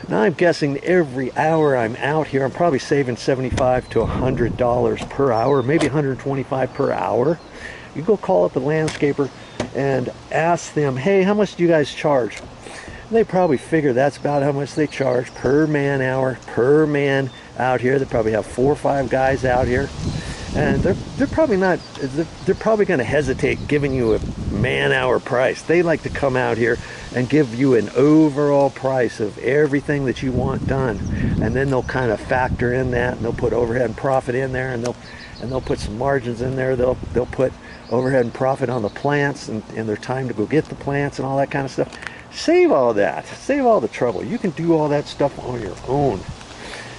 Now I'm guessing every hour I'm out here, I'm probably saving $75 to $100 per hour, maybe $125 per hour. You go call up a landscaper and ask them, hey, how much do you guys charge? They probably figure that's about how much they charge per man hour, per man out here. They probably have 4 or 5 guys out here, and they're probably not, they're probably going to hesitate giving you a man hour price. They like to come out here and give you an overall price of everything that you want done, and then they'll kind of factor in that, and they'll put overhead and profit in there, and they'll put some margins in there. They'll put overhead and profit on the plants and their time to go get the plants and all that kind of stuff. Save all that, save all the trouble. You can do all that stuff on your own.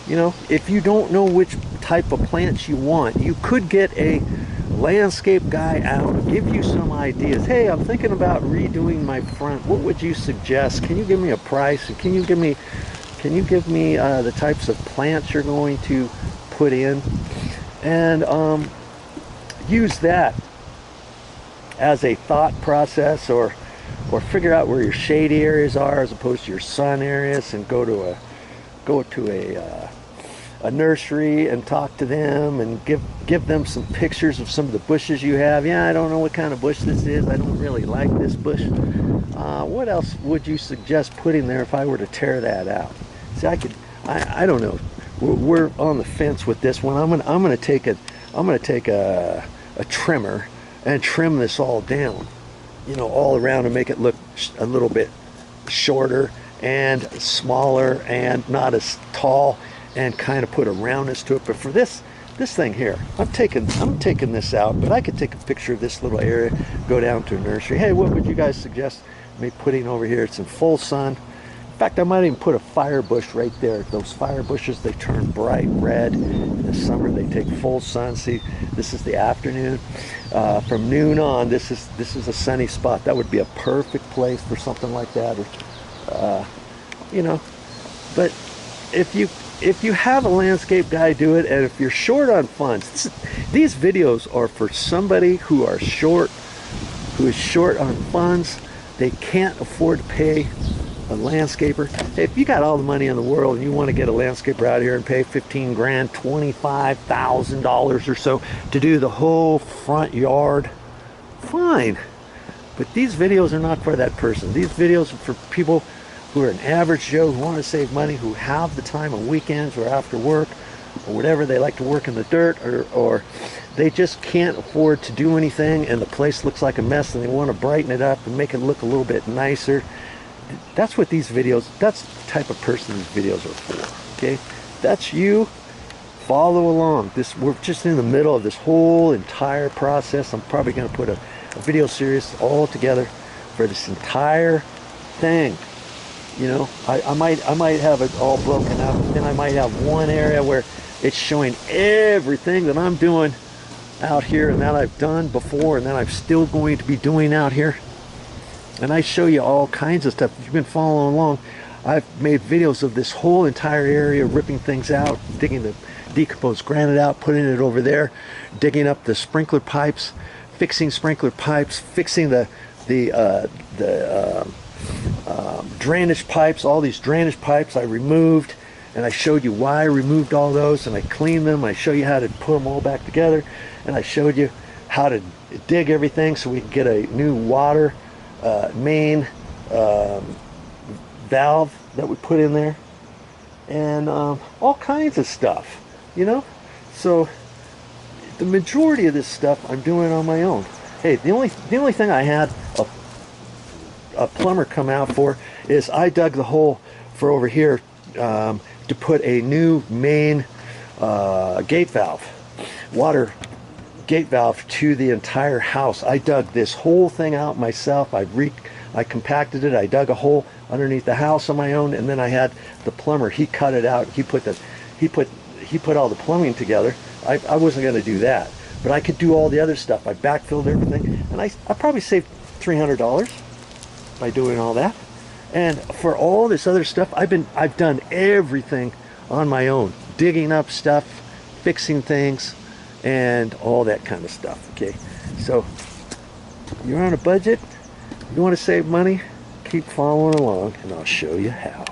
You know, if you don't know which type of plants you want, you could get a landscape guy out and give you some ideas. Hey, I'm thinking about redoing my front. What would you suggest? Can you give me a price? Can you give me the types of plants you're going to put in? And use that as a thought process, or figure out where your shady areas are as opposed to your sun areas, and go to a nursery and talk to them and give them some pictures of some of the bushes you have. Yeah, I don't know what kind of bush this is. I don't really like this bush. What else would you suggest putting there if I were to tear that out? See, I don't know. We're on the fence with this one. I'm gonna take a trimmer and trim this all down, you know, all around, and make it look a little bit shorter and smaller and not as tall, and kind of put a roundness to it. But for this thing here, I'm taking this out, but I could take a picture of this little area, go down to a nursery. Hey, what would you guys suggest me putting over here? It's in full sun. In fact, I might even put a fire bush right there. Those fire bushes, they turn bright red in the summer. They take full sun. See, this is the afternoon. From noon on, this is a sunny spot. That would be a perfect place for something like that. Or, you know, but if you have a landscape guy do it, and if you're short on funds, these videos are for somebody who is short on funds. They can't afford to pay a landscaper. Hey, if you got all the money in the world and you want to get a landscaper out here and pay 15 grand, $25,000 or so to do the whole front yard, fine. But these videos are not for that person. These videos are for people who are an average Joe, who want to save money, who have the time on weekends or after work or whatever. They like to work in the dirt, or they just can't afford to do anything and the place looks like a mess and they want to brighten it up and make it look a little bit nicer. That's what these videos, that's the type of person these videos are for. Okay, that's you. Follow along. We're just in the middle of this whole entire process. I'm probably going to put a video series all together for this entire thing. You know, I might have it all broken up, then I might have one area where it's showing everything that I'm doing out here and that I've done before and that I'm still going to be doing out here. And I show you all kinds of stuff. If you've been following along, I've made videos of this whole entire area, ripping things out, digging the decomposed granite out, putting it over there, digging up the sprinkler pipes, fixing sprinkler pipes, fixing the drainage pipes. All these drainage pipes I removed, and I showed you why I removed all those, and I cleaned them. I show you how to put them all back together, and I showed you how to dig everything so we can get a new water main valve that we put in there, and all kinds of stuff, you know. So the majority of this stuff I'm doing on my own. Hey, the only thing I had a plumber come out for is I dug the hole for over here to put a new main gate valve, water gate valve to the entire house. I dug this whole thing out myself. I compacted it. I dug a hole underneath the house on my own, and then I had the plumber. He cut it out. He put all the plumbing together. I wasn't going to do that, but I could do all the other stuff. I backfilled everything, and I probably saved $300 by doing all that. And for all this other stuff, I've done everything on my own, digging up stuff, fixing things, and all that kind of stuff. Okay, so you're on a budget, you want to save money, keep following along, and I'll show you how.